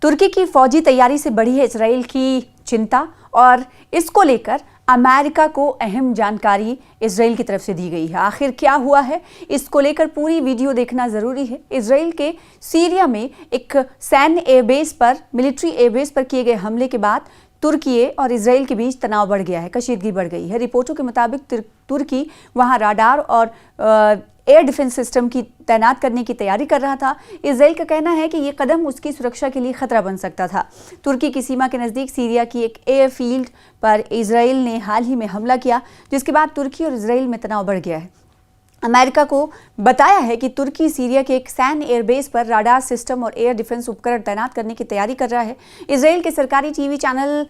तुर्की की फौजी तैयारी से बढ़ी है इजराइल की चिंता और इसको लेकर अमेरिका को अहम जानकारी इजराइल की तरफ से दी गई है। आखिर क्या हुआ है, इसको लेकर पूरी वीडियो देखना ज़रूरी है। इजराइल के सीरिया में एक सैन्य एयरबेस पर, मिलिट्री एयरबेस पर किए गए हमले के बाद तुर्की और इजराइल के बीच तनाव बढ़ गया है, कशीदगी बढ़ गई है। रिपोर्टों के मुताबिक तुर्की वहां राडार और एयर डिफेंस सिस्टम की तैनात करने की तैयारी कर रहा था। इजराइल का कहना है कि ये कदम उसकी सुरक्षा के लिए खतरा बन सकता था। तुर्की की सीमा के नज़दीक सीरिया की एक एयरफील्ड पर इजराइल ने हाल ही में हमला किया, जिसके बाद तुर्की और इजराइल में तनाव बढ़ गया है। अमेरिका को बताया है कि तुर्की सीरिया के एक सैन्य एयरबेस पर राडार सिस्टम और एयर डिफेंस उपकरण तैनात करने की तैयारी कर रहा है। इजराइल के सरकारी टीवी चैनल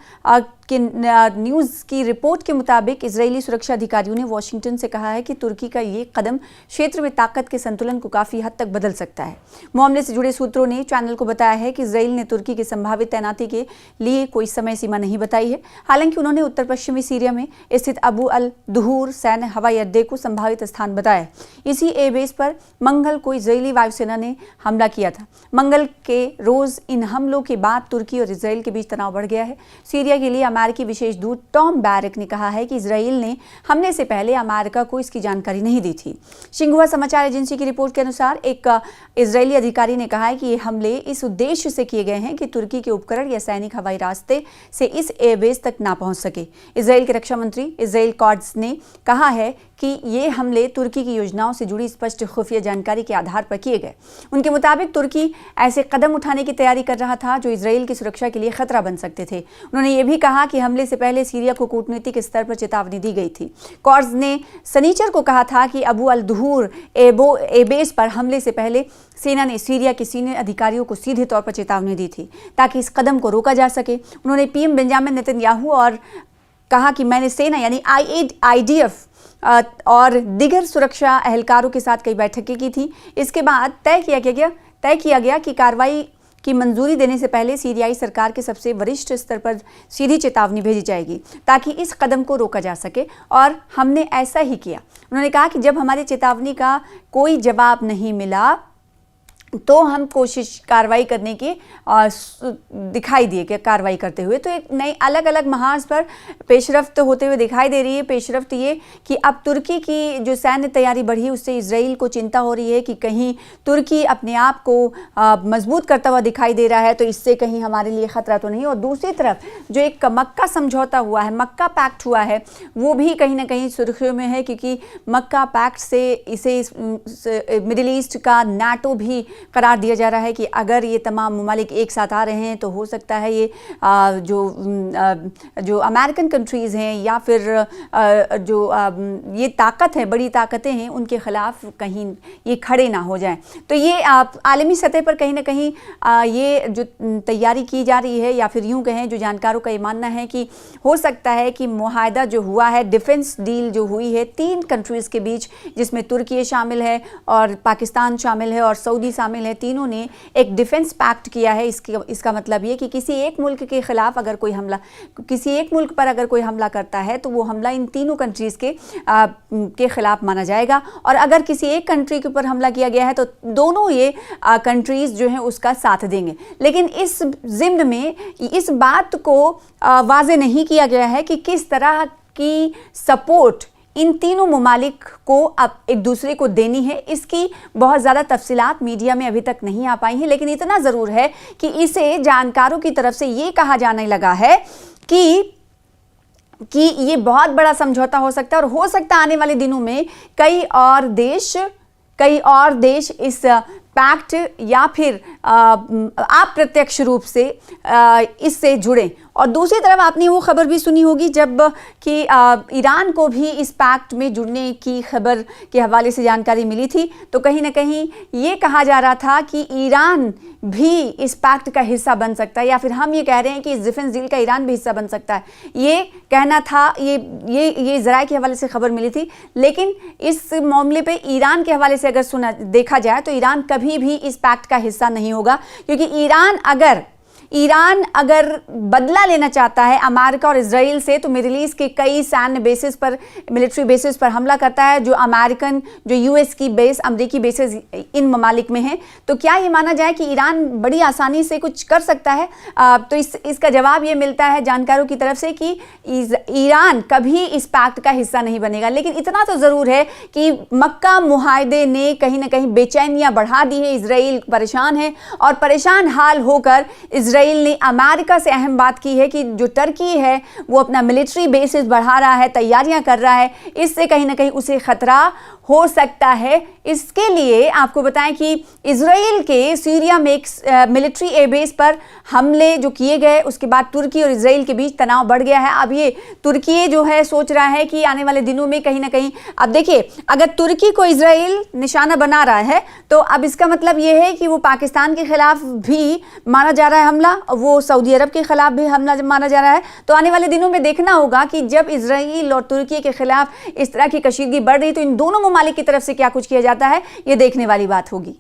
के न्यूज़ की रिपोर्ट के मुताबिक इजरायली सुरक्षा अधिकारियों ने वॉशिंगटन से कहा है कि तुर्की का ये कदम क्षेत्र में ताकत के संतुलन को काफ़ी हद तक बदल सकता है। मामले से जुड़े सूत्रों ने चैनल को बताया है कि इजराइल ने तुर्की की संभावित तैनाती के लिए कोई समय सीमा नहीं बताई है। हालांकि उन्होंने उत्तर पश्चिमी सीरिया में स्थित अबू अल दुहूर सैन्य हवाई अड्डे को संभावित स्थान बताया। इसी एयरबेस पर मंगल को इजरायली वायुसेना ने हमला किया था। मंगल के रोज इन हमलों के बाद तुर्की और इजराइल के बीच तनाव बढ़ गया है। सीरिया के लिए अमेरिकी विशेष दूत टॉम बैरक ने कहा है कि इजराइल ने हमले से पहले अमेरिका को इसकी जानकारी नहीं दी थी। शिंहुआ समाचार एजेंसी की रिपोर्ट के अनुसार एक इजरायली अधिकारी ने कहा है कि ये हमले इस उद्देश्य से किए गए हैं कि तुर्की के उपकरण या सैनिक हवाई रास्ते से इस एयरबेस तक ना पहुंच सके। इजराइल के रक्षा मंत्री इजराइल कॉट्स ने कहा है कि ये हमले तुर्की की योजनाओं से जुड़ी स्पष्ट खुफिया जानकारी के आधार पर किए गए। उनके मुताबिक तुर्की ऐसे कदम उठाने की तैयारी कर रहा था जो इजराइल की सुरक्षा के लिए खतरा बन सकते थे। उन्होंने ये भी कहा कि हमले से पहले सीरिया को कूटनीतिक स्तर पर चेतावनी दी गई थी। कॉर्स ने शनिचर को कहा था कि अबू अल दुहूर एयरबेस पर हमले से पहले सेना ने सीरिया के सीनियर अधिकारियों को सीधे तौर पर चेतावनी दी थी ताकि इस कदम को रोका जा सके। उन्होंने पीएम बेंजामिन नेतन्याहू और कहा कि मैंने सेना यानी IDF और दिगर सुरक्षा एहलकारों के साथ कई बैठकें की थी। इसके बाद तय किया गया कि कार्रवाई की मंजूरी देने से पहले सीरियाई सरकार के सबसे वरिष्ठ स्तर पर सीधी चेतावनी भेजी जाएगी ताकि इस कदम को रोका जा सके, और हमने ऐसा ही किया। उन्होंने कहा कि जब हमारी चेतावनी का कोई जवाब नहीं मिला तो हम कोशिश कार्रवाई करने की दिखाई दिए कि कार्रवाई करते हुए तो एक नई अलग अलग महाज पर पेशरफ्त होते हुए दिखाई दे रही है। पेशरफ्त ये कि अब तुर्की की जो सैन्य तैयारी बढ़ी है उससे इजराइल को चिंता हो रही है कि कहीं तुर्की अपने आप को मजबूत करता हुआ दिखाई दे रहा है तो इससे कहीं हमारे लिए खतरा तो नहीं। और दूसरी तरफ जो एक मक्का समझौता हुआ है, मक्का पैक्ट हुआ है, वो भी कहीं ना कहीं सुर्खियों में है क्योंकि मक्का पैक्ट से इसे मिडिल ईस्ट का नाटो भी करार दिया जा रहा है कि अगर ये तमाम ममालिक एक साथ आ रहे हैं तो हो सकता है ये जो अमेरिकन कंट्रीज़ हैं या फिर जो ये ताकत है, बड़ी ताकतें हैं, उनके ख़िलाफ़ कहीं ये खड़े ना हो जाएं। तो ये आलमी सतह पर कहीं ना कहीं ये जो तैयारी की जा रही है, या फिर यूँ कहें जो जानकारों का ये मानना है कि हो सकता है कि मुआहदा जो हुआ है, डिफेंस डील जो हुई है 3 कंट्रीज़ के बीच, जिसमें तुर्की शामिल है और पाकिस्तान शामिल है और सऊदी शामिल है, तीनों ने एक डिफेंस पैक्ट किया है। इसका मतलब ये कि किसी एक मुल्क के खिलाफ अगर कोई हमला, किसी एक मुल्क पर अगर कोई हमला करता है तो वो हमला इन तीनों कंट्रीज़ के खिलाफ माना जाएगा, और अगर किसी एक कंट्री के ऊपर हमला किया गया है तो दोनों ये कंट्रीज़ जो हैं उसका साथ देंगे। लेकिन इस ज़िम्न में इस बात को वाज़े नहीं किया गया है कि किस तरह की सपोर्ट इन तीनों ममालिक को अब एक दूसरे को देनी है। इसकी बहुत ज़्यादा तफसीलात मीडिया में अभी तक नहीं आ पाई हैं, लेकिन इतना ज़रूर है कि इसे जानकारों की तरफ से ये कहा जाने लगा है कि ये बहुत बड़ा समझौता हो सकता है, और हो सकता है आने वाले दिनों में कई और देश इस पैक्ट या फिर अप्रत्यक्ष रूप से इससे जुड़े। और दूसरी तरफ आपने वो खबर भी सुनी होगी जब कि ईरान को भी इस पैक्ट में जुड़ने की खबर के हवाले से जानकारी मिली थी, तो कहीं ना कहीं ये कहा जा रहा था कि ईरान भी इस पैक्ट का हिस्सा बन सकता है, या फिर हम ये कह रहे हैं कि इस डिफेंस डील का ईरान भी हिस्सा बन सकता है। ये कहना था, ये ज़राए के हवाले से खबर मिली थी। लेकिन इस मामले पे ईरान के हवाले से अगर देखा जाए तो ईरान कभी भी इस पैक्ट का हिस्सा नहीं होगा, क्योंकि ईरान अगर ईरान अगर बदला लेना चाहता है अमेरिका और इजराइल से तो मिडिल ईस्ट के कई सैन्य बेसिस पर, मिलिट्री बेसिस पर हमला करता है, जो अमेरिकन, जो यूएस की बेस, अमेरिकी बेसिस इन ममालिक में हैं। तो क्या ये माना जाए कि ईरान बड़ी आसानी से कुछ कर सकता है? तो इसका जवाब ये मिलता है जानकारों की तरफ से कि ईरान कभी इस पैक्ट का हिस्सा नहीं बनेगा। लेकिन इतना तो ज़रूर है कि मक्का मुआहदे ने कहीं ना कहीं बेचैनियाँ बढ़ा दी है, इजराइल परेशान है और परेशान हाल होकर इजराइल ने अमेरिका से अहम बात की है कि जो टर्की है वो अपना मिलिट्री बेसिस बढ़ा रहा है, तैयारियां कर रहा है, इससे कहीं ना कहीं उसे खतरा हो सकता है। इसके लिए आपको बताएं कि इजराइल के सीरिया में एक मिलिट्री एयरबेस पर हमले जो किए गए, उसके बाद तुर्की और इजराइल के बीच तनाव बढ़ गया है। अब ये तुर्की जो है सोच रहा है कि आने वाले दिनों में कहीं ना कहीं, अब देखिए अगर तुर्की को इजराइल निशाना बना रहा है तो अब इसका मतलब ये है कि वो पाकिस्तान के खिलाफ भी माना जा रहा है हमला, वो सऊदी अरब के खिलाफ भी हमला माना जा रहा है। तो आने वाले दिनों में देखना होगा कि जब इजराइल और तुर्की के खिलाफ इस तरह की कशीदगी बढ़ रही तो इन दोनों ममालिक की तरफ से क्या कुछ किया जाता है, ये देखने वाली बात होगी।